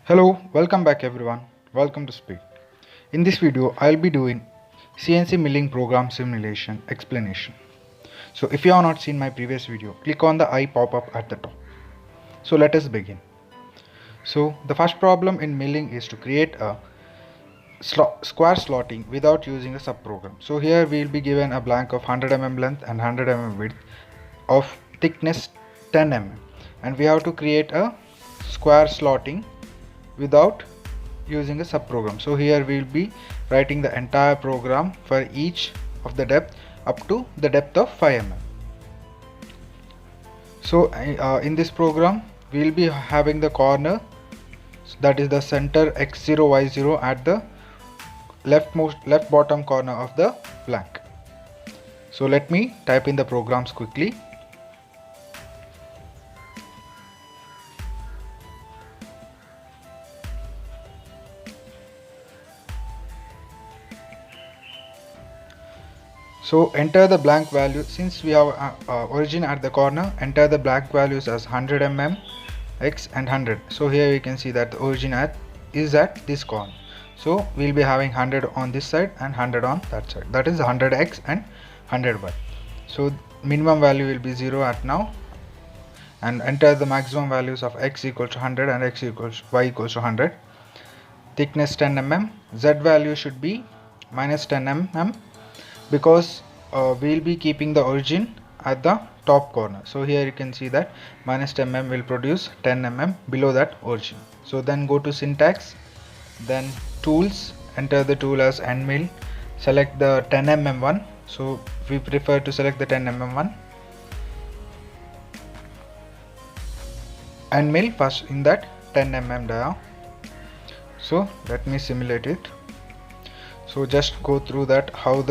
Hello, welcome back everyone. Welcome to Speed. In this video, I'll be doing CNC milling program simulation explanation. So if you have not seen my previous video, click on the I pop-up at the top. So let us begin. So the first problem in milling is to create a square slotting without using a subprogram. So here we will be given a blank of 100 mm length and 100 mm width of thickness 10 mm, and we have to create a square slotting without using a subprogram. So here we will be writing the entire program for each of the depth up to the depth of 5 mm. So in this program we will be having the corner, that is the center x0 y0 at the left bottom corner of the blank. So let me type in the programs quickly. So enter the blank value. Since we have origin at the corner, enter the blank values as 100 mm, x and 100. So here we can see that the origin is at this corner. So we'll be having 100 on this side and 100 on that side. That is 100x and 100y. So minimum value will be 0 at now, and enter the maximum values of x equals to 100 and y equals to 100. Thickness 10 mm. Z value should be minus 10 mm because we'll be keeping the origin at the top corner. So here you can see that minus 10 mm will produce 10 mm below that origin. So then go to syntax, then tools, enter the tool as end mill, select the 10 mm one. So we prefer to select the 10 mm one, end mill first in that 10 mm dia. So let me simulate it. So just go through that how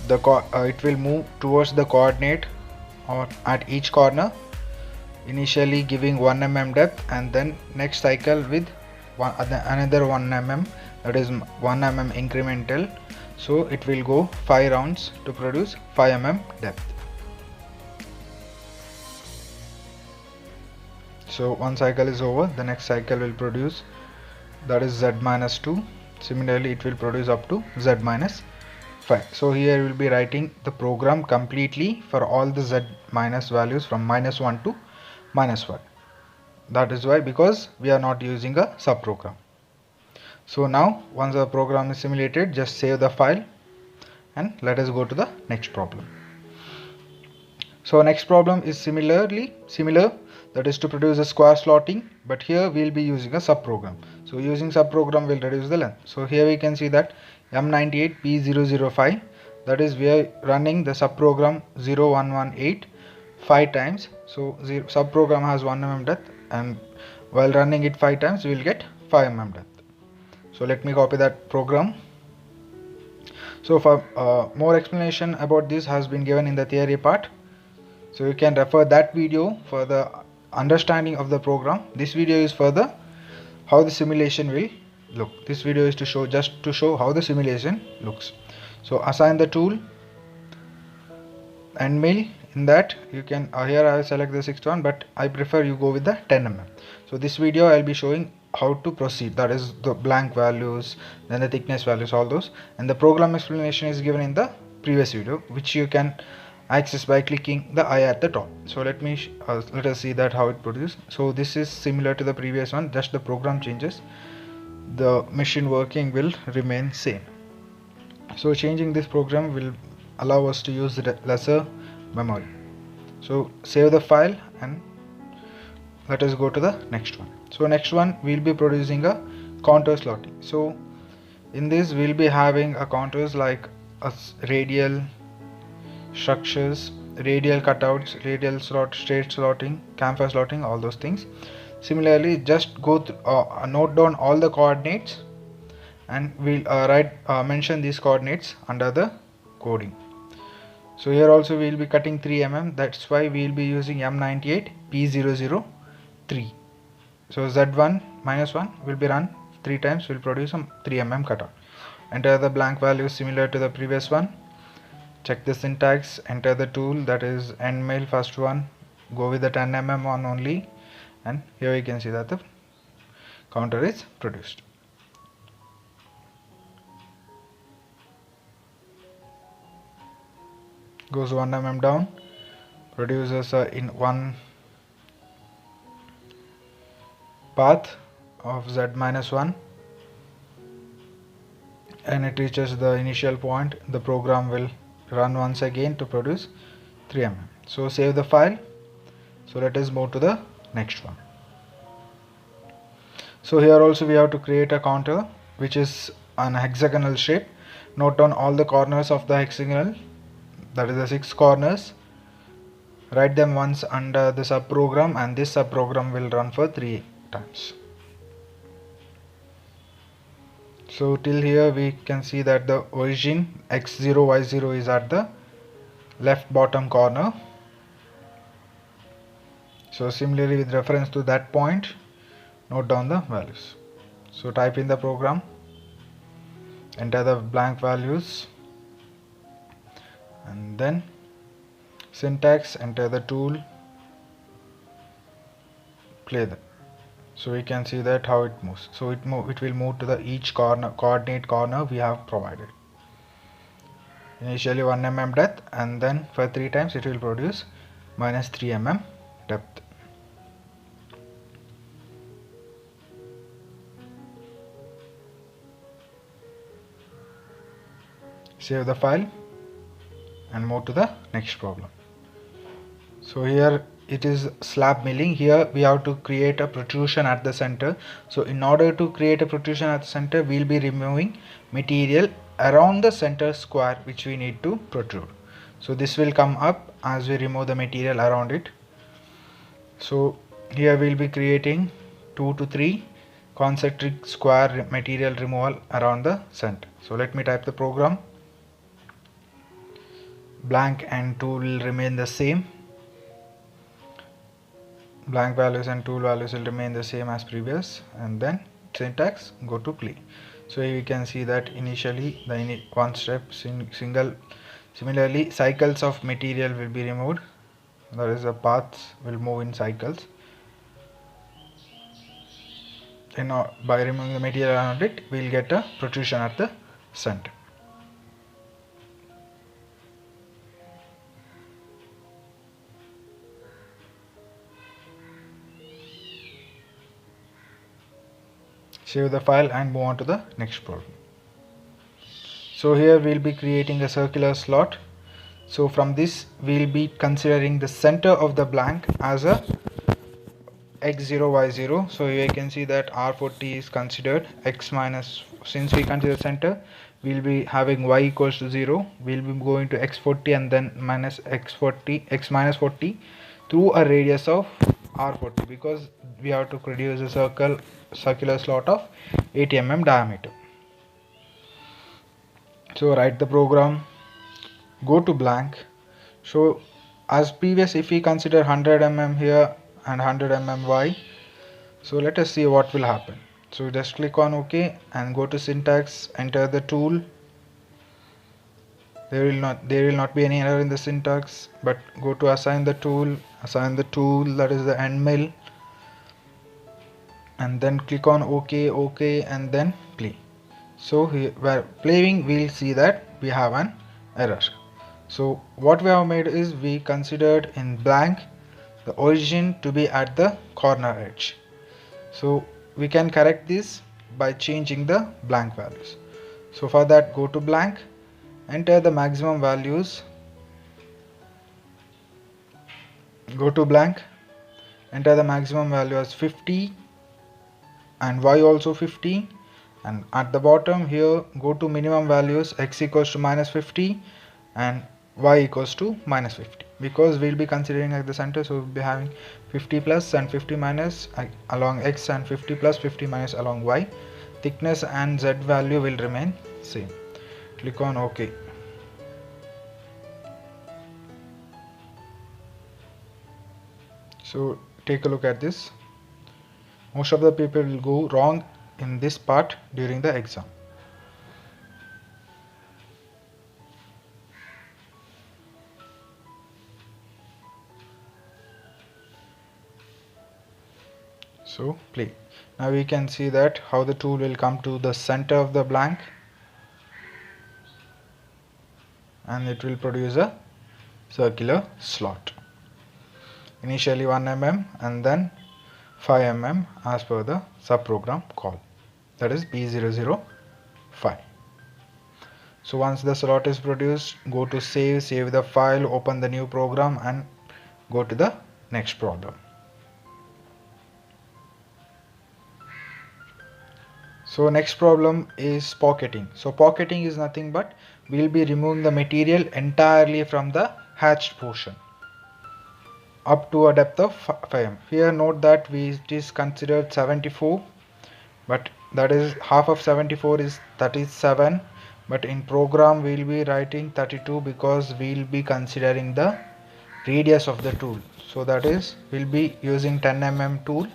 it will move towards the coordinate or at each corner, initially giving 1 mm depth, and then next cycle with another 1 mm, that is 1 mm incremental. So it will go 5 rounds to produce 5 mm depth. So one cycle is over, the next cycle will produce, that is z minus 2. Similarly it will produce up to z minus 5. So here we will be writing the program completely for all the z minus values from minus 1 to minus 5. That is why, because we are not using a subprogram. So now once the program is simulated, just save the file and let us go to the next problem. So next problem is similar, that is to produce a square slotting, but here we will be using a subprogram. So using subprogram will reduce the length. So here we can see that M98P005, that is we are running the subprogram 0118 5 times. So subprogram has 1 mm depth, and while running it 5 times we will get 5 mm depth. So let me copy that program. So for more explanation about this has been given in the theory part, so you can refer that video for the understanding of the program. This video is for the how the simulation will look. This video is to show how the simulation looks. So assign the tool, end mill. In that you can here I will select the 6th one, but I prefer you go with the 10 mm. So this video I will be showing how to proceed, that is the blank values, then the thickness values, all those, and the program explanation is given in the previous video, which you can access by clicking the I at the top. So let us see that how it produces. So this is similar to the previous one, just the program changes, the machine working will remain same. So changing this program will allow us to use lesser memory. So save the file and let us go to the next one. So next one we will be producing a contour slotting. So in this we will be having a contours like a radial structures, radial cutouts, radial slot, straight slotting, chamfer slotting, all those things. Similarly, just go note down all the coordinates, and we'll mention these coordinates under the coding. So here also we will be cutting 3 mm, that's why we will be using M98P003. So Z1 minus 1 will be run 3 times, will produce some 3 mm cutout. Enter the blank value similar to the previous one. Check the syntax, enter the tool, that is end mill first one, go with the 10 mm one only, and here you can see that the counter is produced. Goes 1 mm down, produces in one path of z minus 1, and it reaches the initial point. The program will run once again to produce 3 mm. So save the file. So let us move to the next one. So here also we have to create a counter which is an hexagonal shape. Note down all the corners of the hexagonal, that is the 6 corners. Write them once under the subprogram, and this subprogram will run for 3 times. So till here we can see that the origin x0 y0 is at the left bottom corner. So similarly, with reference to that point, note down the values. So type in the program, enter the blank values, and then syntax, enter the tool, play them. So we can see that how it moves. So it will move to the each coordinate corner we have provided. Initially 1 mm depth, and then for 3 times it will produce minus 3 mm depth. Save the file and move to the next problem. So here it is slab milling. Here we have to create a protrusion at the center. So in order to create a protrusion at the center, we will be removing material around the center square which we need to protrude. So this will come up as we remove the material around it. So here we will be creating 2 to 3 concentric square material removal around the center. So let me type the program. Blank and tool will remain the same. Blank values and tool values will remain the same as previous, and then syntax, go to play. So you can see that initially the one step single. Similarly, cycles of material will be removed. That is, the paths will move in cycles. By removing the material around it, we will get a protrusion at the center. Save the file and move on to the next problem. So here we will be creating a circular slot. So from this we will be considering the center of the blank as a x0 y0. So here you can see that r40 is considered x minus, since we consider center, we will be having y equals to 0. We will be going to x40 and then minus x minus 40 through a radius of r40, because we have to produce a circular slot of 80 mm diameter. So write the program, go to blank. So as previous, if we consider 100 mm here and 100 mm y, so let us see what will happen. So just click on OK and go to syntax, enter the tool. There will not be any error in the syntax, but go to assign the tool, that is the end mill, and then click on OK, and then play. So here where playing, we will see that we have an error. So what we have made is, we considered in blank the origin to be at the corner edge. So we can correct this by changing the blank values. So for that, go to blank, enter the maximum values, go to blank, enter the maximum value as 50 and y also 50, and at the bottom here go to minimum values, x equals to minus 50 and y equals to minus 50, because we will be considering at the center. So we will be having 50 plus and 50 minus along x and 50 plus 50 minus along y. Thickness and z value will remain same. Click on OK. So take a look at this. Most of the people will go wrong in this part during the exam. So So play. Now we can see that how the tool will come to the center of the blank and it will produce a circular slot. Initially 1 mm and then 5 mm as per the subprogram call, that is B005. So once the slot is produced, go to save the file, open the new program and go to the next problem. So next problem is pocketing. So pocketing is nothing but we will be removing the material entirely from the hatched portion up to a depth of 5 mm. Here note that it is considered 74, but that is half of 74 is 37, but in program we will be writing 32 because we will be considering the radius of the tool. So that is we will be using 10 mm tool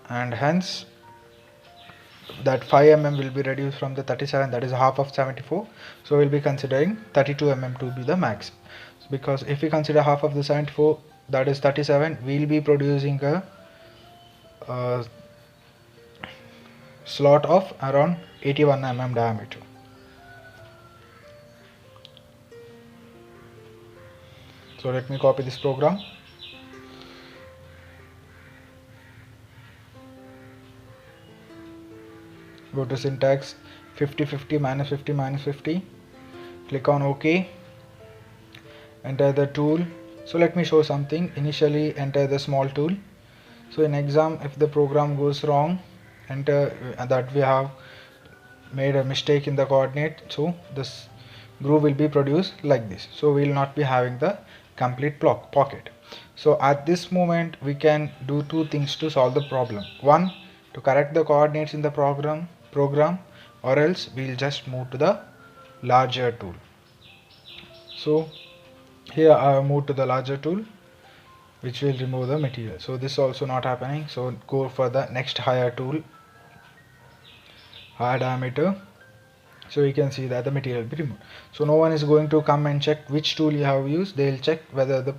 and hence that 5 mm will be reduced from the 37, that is half of 74. So we will be considering 32 mm to be the max, because if we consider half of the 74, that is 37, we will be producing a slot of around 81 mm diameter. So let me copy this program. Go to syntax 50 50 minus 50 minus 50, click on OK, enter the tool. So let me show something. Initially enter the small tool. So in exam, if the program goes wrong, enter that we have made a mistake in the coordinate, so this groove will be produced like this. So we will not be having the complete pocket. So at this moment we can do two things to solve the problem. One, to correct the coordinates in the program, or else we will just move to the larger tool. So here I have moved to the larger tool, which will remove the material. So this is also not happening, so go for the next higher tool, higher diameter. So you can see that the material will be removed. So no one is going to come and check which tool you have used. They will check whether the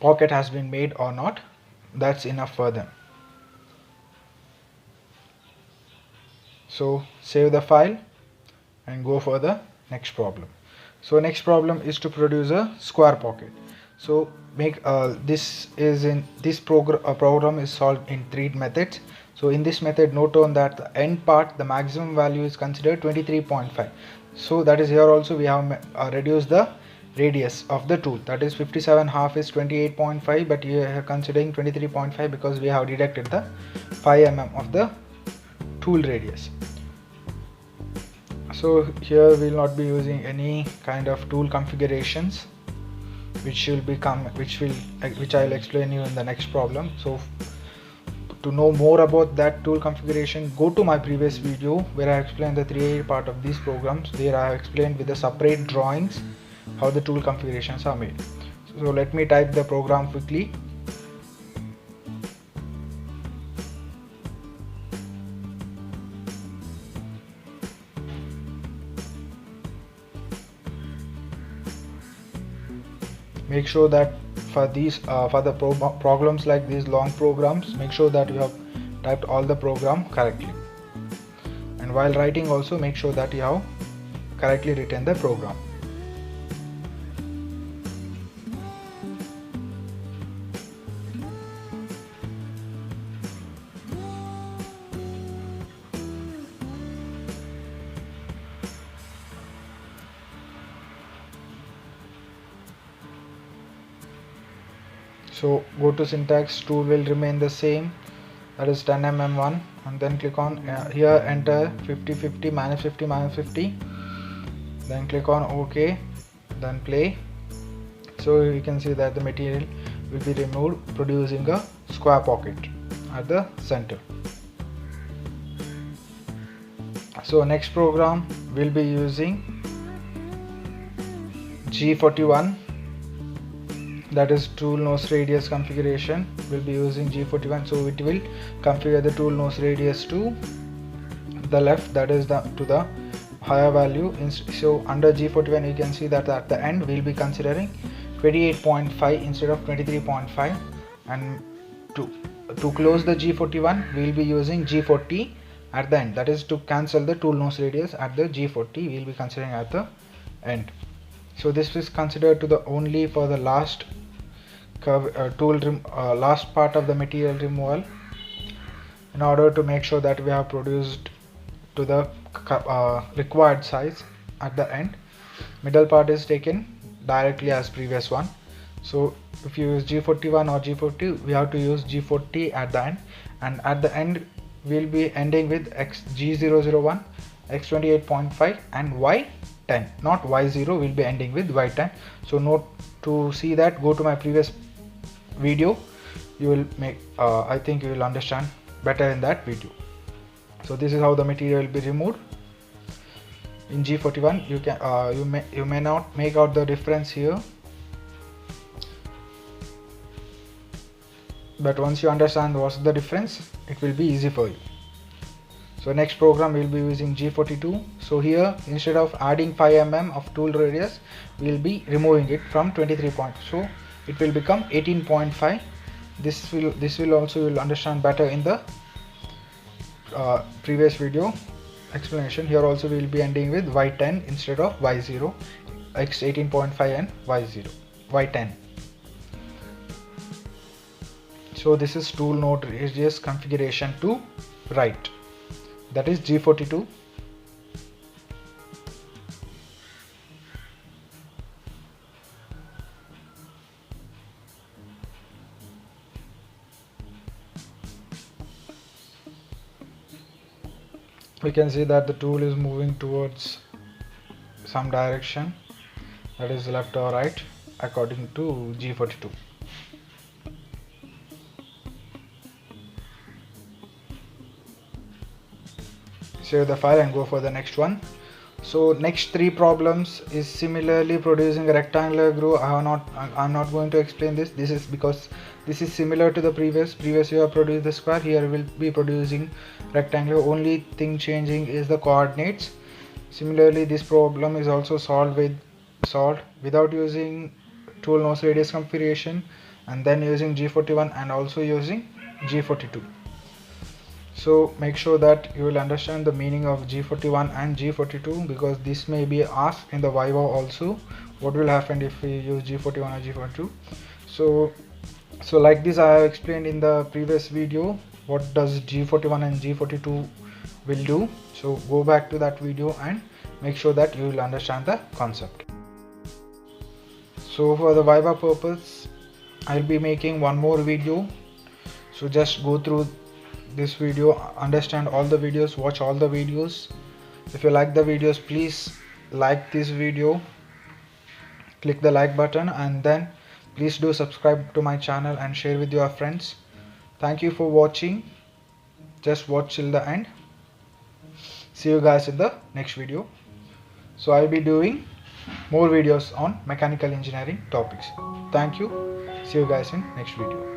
pocket has been made or not. That's enough for them. So save the file and go for the next problem. So next problem is to produce a square pocket. So make this program is solved in 3 methods. So in this method, note on that the end part, the maximum value is considered 23.5. So that is here also we have reduced the radius of the tool, that is 57 half is 28.5, but you are considering 23.5 because we have deducted the 5 mm of the tool radius. So here we will not be using any kind of tool configurations, which I will explain you in the next problem. So to know more about that tool configuration, go to my previous video where I explained the 3A part of these programs. There I have explained with the separate drawings how the tool configurations are made. So let me type the program quickly. Make sure that for these for the programs like these long programs, make sure that you have typed all the program correctly, and while writing also make sure that you have correctly written the program. So go to syntax, tool will remain the same, that is 10 mm one, and then click on here enter 50 50 minus 50 minus 50, then click on OK, then play. So you can see that the material will be removed, producing a square pocket at the center. So next program will be using G41, that is tool nose radius configuration. Will be using G41, so it will configure the tool nose radius to the left, that is to the higher value. So under G41 you can see that at the end we will be considering 28.5 instead of 23.5, and to to close the G41, we will be using G40 at the end. That is to cancel the tool nose radius at the G40, we will be considering at the end. So this is considered to the only for the last curve last part of the material removal, in order to make sure that we have produced to the required size at the end. Middle part is taken directly as previous one. So if you use G41 or G40, we have to use G40 at the end, and at the end we'll be ending with G001, X28.5 and Y10, not Y0. We'll be ending with Y10. So note, to see that, go to my previous video. You will make I think you will understand better in that video. So this is how the material will be removed in G41. You can you may not make out the difference here, but once you understand what's the difference, it will be easy for you. So next program we will be using G42. So here, instead of adding 5 mm of tool radius, we will be removing it from 23 points, so it will become 18.5. This will also, you will understand better in the previous video explanation. Here also we will be ending with Y10 instead of Y0, X 18.5 and Y10. So this is tool node radius configuration to right, that is G42. We can see that the tool is moving towards some direction, that is left or right, according to G42. Save the file and go for the next one. So next 3 problems is similarly producing a rectangular groove. I'm not going to explain this. This is because this is similar to the previous you have produced the square. Here we will be producing rectangular. Only thing changing is the coordinates. Similarly, this problem is also solved without using tool nose radius configuration, and then using G41 and also using G42. So make sure that you will understand the meaning of G41 and G42, because this may be asked in the Viva also. What will happen if we use G41 or G42? So like this, I have explained in the previous video what does G41 and G42 will do. So go back to that video and make sure that you will understand the concept. So for the Viva purpose, I'll be making one more video. So just go through this video, understand all the videos, watch all the videos. If you like the videos, please like this video, click the like button, and then please do subscribe to my channel and share with your friends. Thank you for watching. Just watch till the end. See you guys in the next video. So I'll be doing more videos on mechanical engineering topics. Thank you. See you guys in next video.